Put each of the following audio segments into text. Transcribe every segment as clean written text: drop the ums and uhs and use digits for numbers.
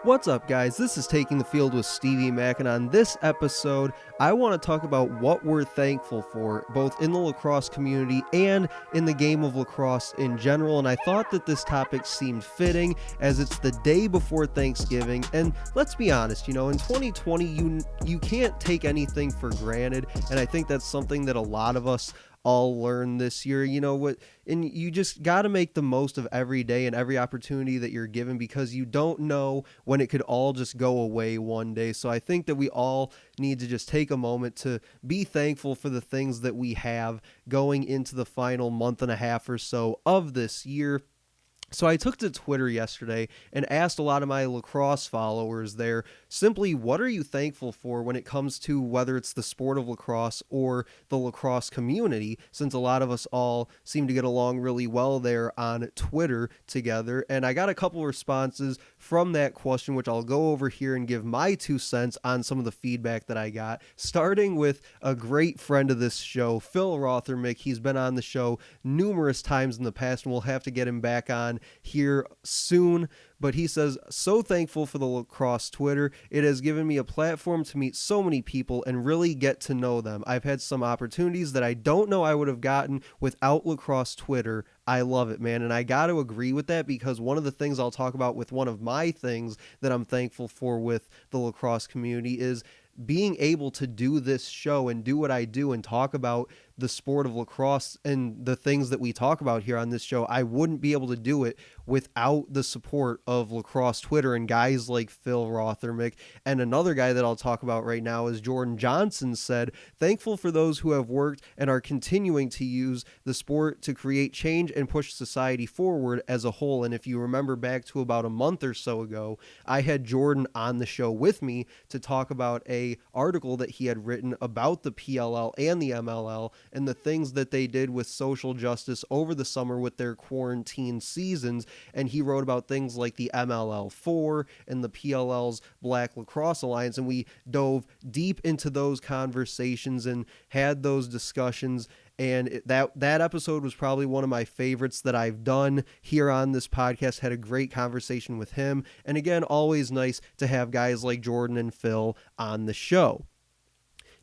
What's up, guys? This is Taking the Field with Stevie Mack, and on this episode, I want to talk about what we're thankful for, both in the lacrosse community and in the game of lacrosse in general, and I thought that this topic seemed fitting as it's the day before Thanksgiving, and let's be honest, in 2020, you can't take anything for granted, and I think that's something that a lot of us all learn this year. And you just got to make the most of every day and every opportunity that you're given, because you don't know when it could all just go away one day. So I think that we all need to just take a moment to be thankful for the things that we have going into the final month and a half or so of this year. So I took to Twitter yesterday and asked a lot of my lacrosse followers there simply, what are you thankful for when it comes to whether it's the sport of lacrosse or the lacrosse community, since a lot of us all seem to get along really well there on Twitter together. And I got a couple responses from that question, which I'll go over here and give my 2 cents on some of the feedback that I got, starting with a great friend of this show, Phil Rothermick. He's been on the show numerous times in the past, and we'll have to get him back on here soon. But he says, so thankful for the lacrosse Twitter. It has given me a platform to meet so many people and really get to know them. I've had some opportunities that I don't know I would have gotten without lacrosse Twitter. I love it, man. And I got to agree with that, because one of the things I'll talk about with one of my things that I'm thankful for with the lacrosse community is being able to do this show and do what I do and talk about the sport of lacrosse and the things that we talk about here on this show. I wouldn't be able to do it without the support of lacrosse Twitter and guys like Phil Rothermick. And another guy that I'll talk about right now is Jordan Johnson said, thankful for those who have worked and are continuing to use the sport to create change and push society forward as a whole. And if you remember back to about a month or so ago, I had Jordan on the show with me to talk about a article that he had written about the PLL and the MLL and the things that they did with social justice over the summer with their quarantine seasons. And he wrote about things like the MLL4 and the PLL's Black Lacrosse Alliance. And we dove deep into those conversations and had those discussions. And that episode was probably one of my favorites that I've done here on this podcast. Had a great conversation with him. And again, always nice to have guys like Jordan and Phil on the show.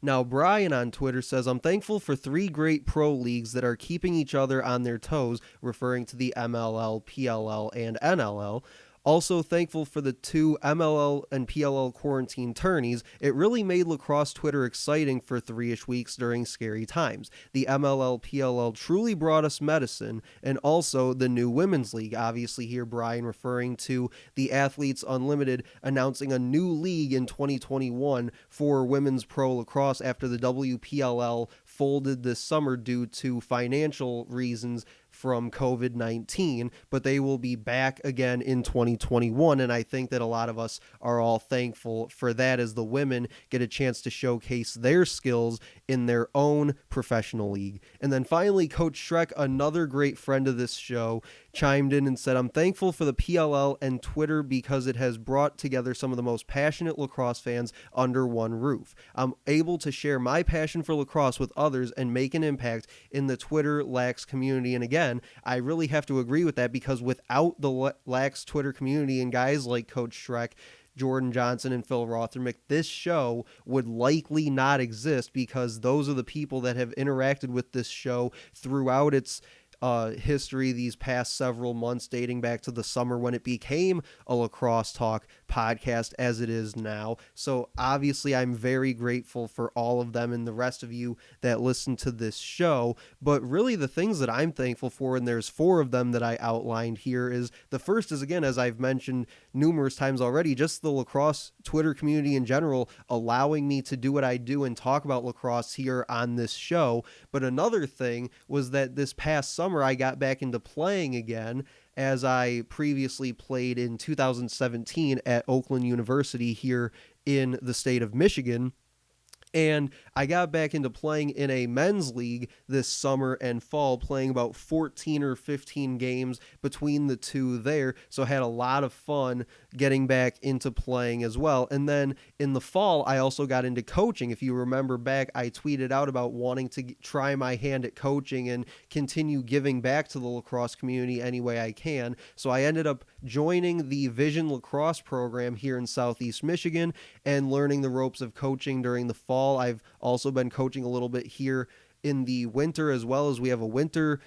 Now, Brian on Twitter says, I'm thankful for 3 great pro leagues that are keeping each other on their toes, referring to the MLL, PLL, and NLL. Also thankful for the 2 MLL and PLL quarantine tourneys. It really made lacrosse Twitter exciting for 3-ish weeks during scary times. The MLL, PLL truly brought us medicine, and also the new women's league. Obviously here Brian referring to the Athletes Unlimited announcing a new league in 2021 for women's pro lacrosse after the WPLL folded this summer due to financial reasons from COVID-19, but they will be back again in 2021, and I think that a lot of us are all thankful for that as the women get a chance to showcase their skills in their own professional league. And then finally, Coach Shrek, another great friend of this show, chimed in and said, I'm thankful for the PLL and Twitter because it has brought together some of the most passionate lacrosse fans under one roof. I'm able to share my passion for lacrosse with others and make an impact in the Twitter Lax community. And again, I really have to agree with that, because without the Lax Twitter community and guys like Coach Shrek, Jordan Johnson, and Phil Rothermick, this show would likely not exist, because those are the people that have interacted with this show throughout its history these past several months, dating back to the summer when it became a Lacrosse Talk podcast as it is now. So obviously I'm very grateful for all of them and the rest of you that listen to this show. But really the things that I'm thankful for, and there's 4 of them that I outlined here, is the first is, again, as I've mentioned numerous times already, just the lacrosse Twitter community in general allowing me to do what I do and talk about lacrosse here on this show. But another thing was that this past summer I got back into playing again, as I previously played in 2017 at Oakland University here in the state of Michigan. And I got back into playing in a men's league this summer and fall, playing about 14 or 15 games between the two there. So I had a lot of fun getting back into playing as well. And then in the fall, I also got into coaching. If you remember back, I tweeted out about wanting to try my hand at coaching and continue giving back to the lacrosse community any way I can. So I ended up joining the Vision Lacrosse program here in Southeast Michigan and learning the ropes of coaching during the fall. I've also been coaching a little bit here in the winter as well, as we have a winter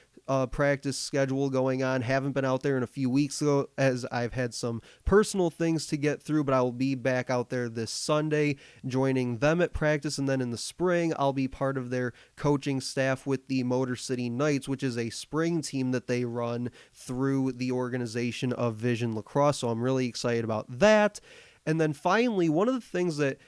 practice schedule going on. Haven't been out there in a few weeks ago as I've had some personal things to get through, but I will be back out there this Sunday joining them at practice. And then in the spring, I'll be part of their coaching staff with the Motor City Knights, which is a spring team that they run through the organization of Vision Lacrosse. So I'm really excited about that. And then finally, one of the things that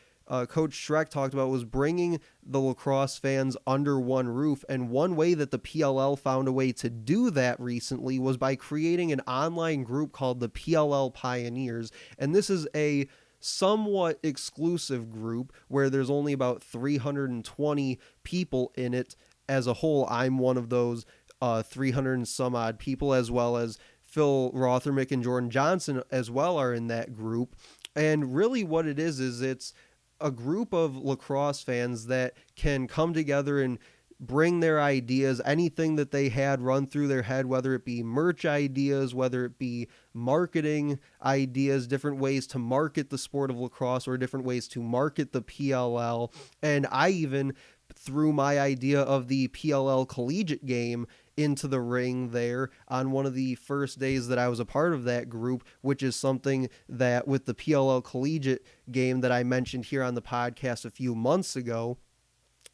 Coach Schreck talked about was bringing the lacrosse fans under one roof. And one way that the PLL found a way to do that recently was by creating an online group called the PLL Pioneers. And this is a somewhat exclusive group where there's only about 320 people in it as a whole. I'm one of those 300 and some odd people, as well as Phil Rothermick and Jordan Johnson as well are in that group. And really what it is it's a group of lacrosse fans that can come together and bring their ideas, anything that they had run through their head, whether it be merch ideas, whether it be marketing ideas, different ways to market the sport of lacrosse or different ways to market the PLL. And I even threw my idea of the PLL collegiate game into the ring there on one of the first days that I was a part of that group, which is something that with the PLL collegiate game that I mentioned here on the podcast a few months ago.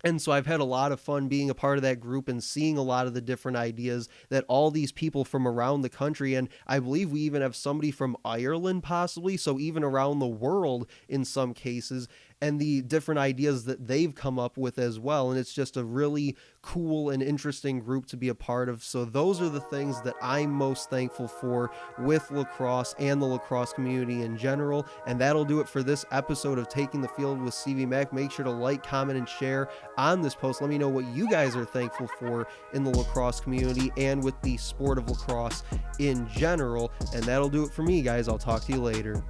And so I've had a lot of fun being a part of that group and seeing a lot of the different ideas that all these people from around the country, and I believe we even have somebody from Ireland possibly, so even around the world in some cases, and the different ideas that they've come up with as well. And it's just a really cool and interesting group to be a part of. So those are the things that I'm most thankful for with lacrosse and the lacrosse community in general. And that'll do it for this episode of Taking the Field with Stevie Mac. Make sure to like, comment, and share on this post. Let me know what you guys are thankful for in the lacrosse community and with the sport of lacrosse in general. And that'll do it for me, guys. I'll talk to you later.